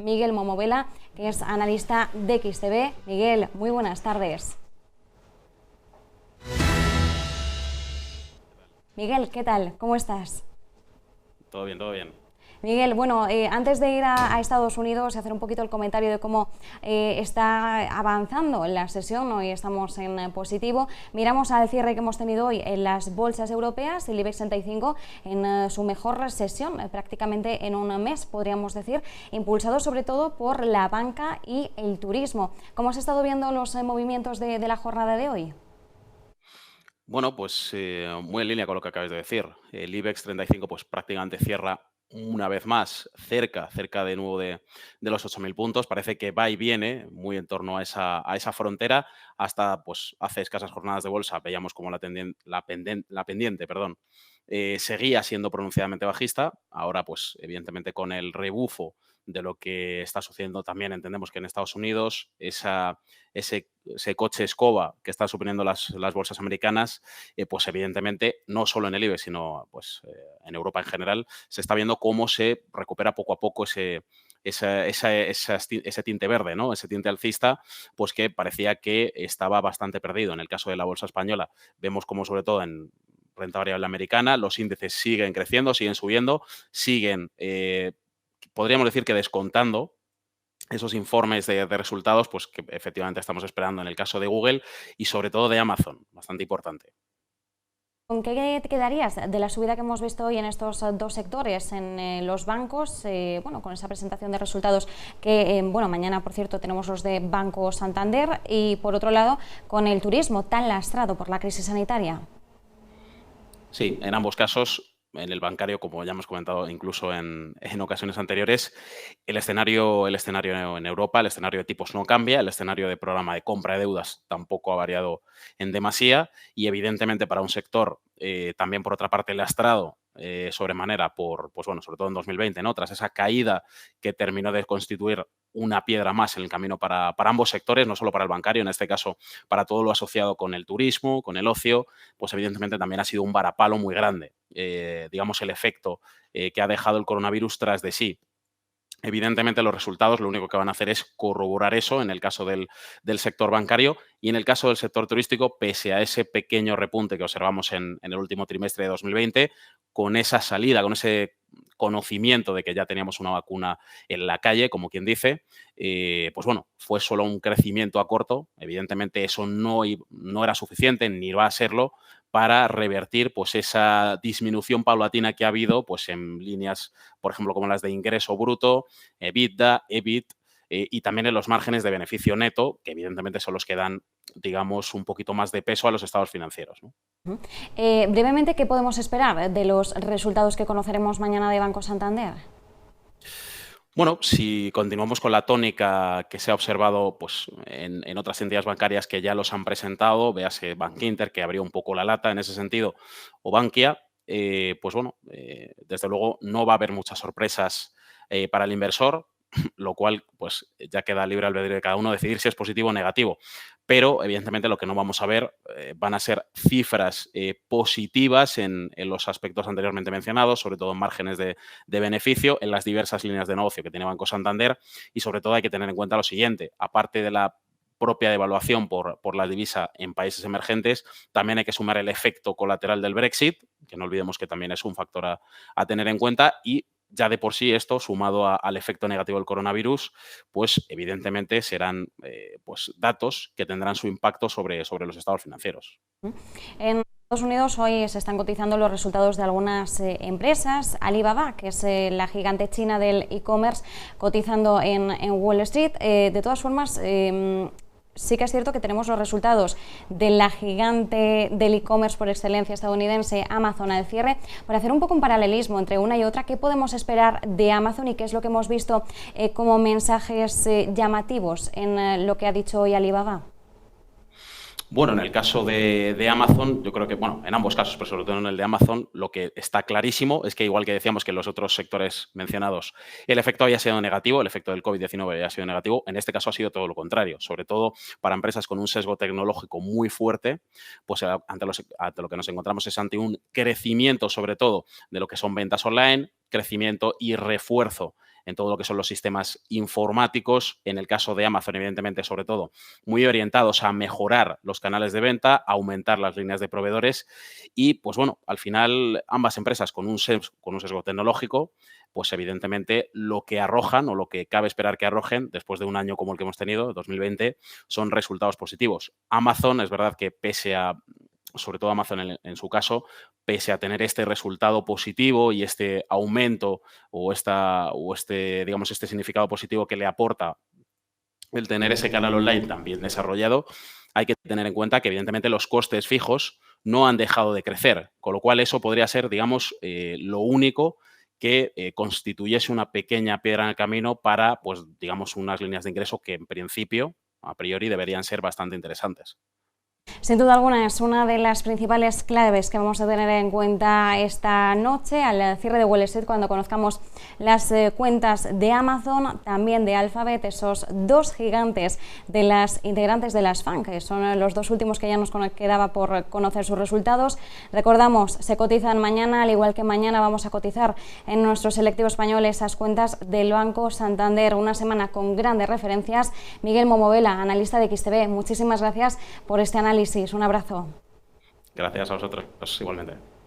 Miguel Momovela, que es analista de XTB. Miguel, muy buenas tardes. Miguel, ¿qué tal? ¿Cómo estás? Todo bien, todo bien. Miguel, bueno, antes de ir a Estados Unidos y hacer un poquito el comentario de cómo está avanzando la sesión, hoy estamos en positivo, miramos al cierre que hemos tenido hoy en las bolsas europeas, el IBEX 35 en su mejor sesión, prácticamente en un mes, podríamos decir, impulsado sobre todo por la banca y el turismo. ¿Cómo has estado viendo los movimientos de la jornada de hoy? Bueno, pues muy en línea con lo que acabas de decir. El IBEX 35 pues prácticamente cierra una vez más cerca de nuevo de los 8.000 puntos. Parece que va y viene muy en torno a esa frontera. Hasta pues hace escasas jornadas de bolsa veíamos como la pendiente, perdón, seguía siendo pronunciadamente bajista. Ahora pues evidentemente con el rebufo de lo que está sucediendo también entendemos que en Estados Unidos ese coche escoba que están suponiendo las bolsas americanas, pues evidentemente no solo en el IBEX, sino pues en Europa en general, se está viendo cómo se recupera poco a poco ese tinte verde, ¿no? Ese tinte alcista, pues que parecía que estaba bastante perdido. En el caso de la bolsa española, vemos como sobre todo en renta variable americana, los índices siguen creciendo, siguen subiendo, siguen, podríamos decir que descontando esos informes de resultados, pues que efectivamente estamos esperando en el caso de Google y sobre todo de Amazon, bastante importante. ¿Con qué te quedarías de la subida que hemos visto hoy en estos dos sectores, en los bancos, bueno, con esa presentación de resultados que, bueno, mañana, por cierto, tenemos los de Banco Santander y, por otro lado, con el turismo tan lastrado por la crisis sanitaria? Sí, en ambos casos, en el bancario, como ya hemos comentado incluso en ocasiones anteriores, el escenario en Europa, el escenario de tipos no cambia, el escenario de programa de compra de deudas tampoco ha variado en demasía y evidentemente para un sector también por otra parte lastrado sobremanera pues bueno, sobre todo en 2020, ¿no? Tras esa caída que terminó de constituir una piedra más en el camino para ambos sectores, no solo para el bancario, en este caso para todo lo asociado con el turismo, con el ocio, pues evidentemente también ha sido un varapalo muy grande. Digamos, el efecto que ha dejado el coronavirus tras de sí. Evidentemente, los resultados lo único que van a hacer es corroborar eso en el caso del sector bancario y en el caso del sector turístico, pese a ese pequeño repunte que observamos en el último trimestre de 2020, con esa salida, con ese conocimiento de que ya teníamos una vacuna en la calle, como quien dice, pues bueno, fue solo un crecimiento a corto. Evidentemente, eso no era suficiente ni va a serlo para revertir pues esa disminución paulatina que ha habido pues en líneas, por ejemplo, como las de ingreso bruto, EBITDA, EBIT, y también en los márgenes de beneficio neto, que evidentemente son los que dan, digamos, un poquito más de peso a los estados financieros, ¿no? Brevemente, ¿qué podemos esperar de los resultados que conoceremos mañana de Banco Santander? Bueno, si continuamos con la tónica que se ha observado pues, en otras entidades bancarias que ya los han presentado, véase Bankinter, que abrió un poco la lata en ese sentido, o Bankia, pues bueno, desde luego no va a haber muchas sorpresas para el inversor, lo cual pues ya queda libre albedrío de cada uno decidir si es positivo o negativo. Pero evidentemente lo que no vamos a ver van a ser cifras positivas en los aspectos anteriormente mencionados, sobre todo en márgenes de beneficio en las diversas líneas de negocio que tiene Banco Santander y sobre todo hay que tener en cuenta lo siguiente, aparte de la propia devaluación por la divisa en países emergentes, también hay que sumar el efecto colateral del Brexit, que no olvidemos que también es un factor a tener en cuenta y ya de por sí esto, sumado al efecto negativo del coronavirus, pues evidentemente serán pues datos que tendrán su impacto sobre los estados financieros. En Estados Unidos hoy se están cotizando los resultados de algunas empresas. Alibaba, que es la gigante china del e-commerce, cotizando en Wall Street. De todas formas, sí que es cierto que tenemos los resultados de la gigante del e-commerce por excelencia estadounidense, Amazon, al cierre. Para hacer un poco un paralelismo entre una y otra, ¿qué podemos esperar de Amazon y qué es lo que hemos visto como mensajes llamativos en lo que ha dicho hoy Alibaba? Bueno, en el caso de Amazon, yo creo que, bueno, en ambos casos, pero sobre todo en el de Amazon, lo que está clarísimo es que, igual que decíamos que en los otros sectores mencionados, el efecto había sido negativo, el efecto del COVID-19 había sido negativo, en este caso ha sido todo lo contrario, sobre todo para empresas con un sesgo tecnológico muy fuerte, pues ante lo que nos encontramos es ante un crecimiento, sobre todo, de lo que son ventas online, crecimiento y refuerzo en todo lo que son los sistemas informáticos. En el caso de Amazon, evidentemente, sobre todo, muy orientados a mejorar los canales de venta, a aumentar las líneas de proveedores y, pues bueno, al final ambas empresas con un sesgo tecnológico, pues evidentemente lo que arrojan o lo que cabe esperar que arrojen después de un año como el que hemos tenido, 2020, son resultados positivos. Amazon, es verdad que pese a, sobre todo Amazon en su caso, pese a tener este resultado positivo y este aumento o digamos, este significado positivo que le aporta el tener ese canal online tan bien desarrollado, hay que tener en cuenta que evidentemente los costes fijos no han dejado de crecer, con lo cual eso podría ser, digamos, lo único que constituyese una pequeña piedra en el camino para, pues, digamos, unas líneas de ingreso que en principio, a priori, deberían ser bastante interesantes. Sin duda alguna es una de las principales claves que vamos a tener en cuenta esta noche al cierre de Wall Street cuando conozcamos las cuentas de Amazon, también de Alphabet, esos dos gigantes de las integrantes de las FANG, que son los dos últimos que ya nos quedaba por conocer sus resultados. Recordamos, se cotizan mañana, al igual que mañana vamos a cotizar en nuestro selectivo español esas cuentas del Banco Santander. Una semana con grandes referencias. Miguel Momovela, analista de XTB, muchísimas gracias por este análisis. Un abrazo. Gracias a vosotros, igualmente.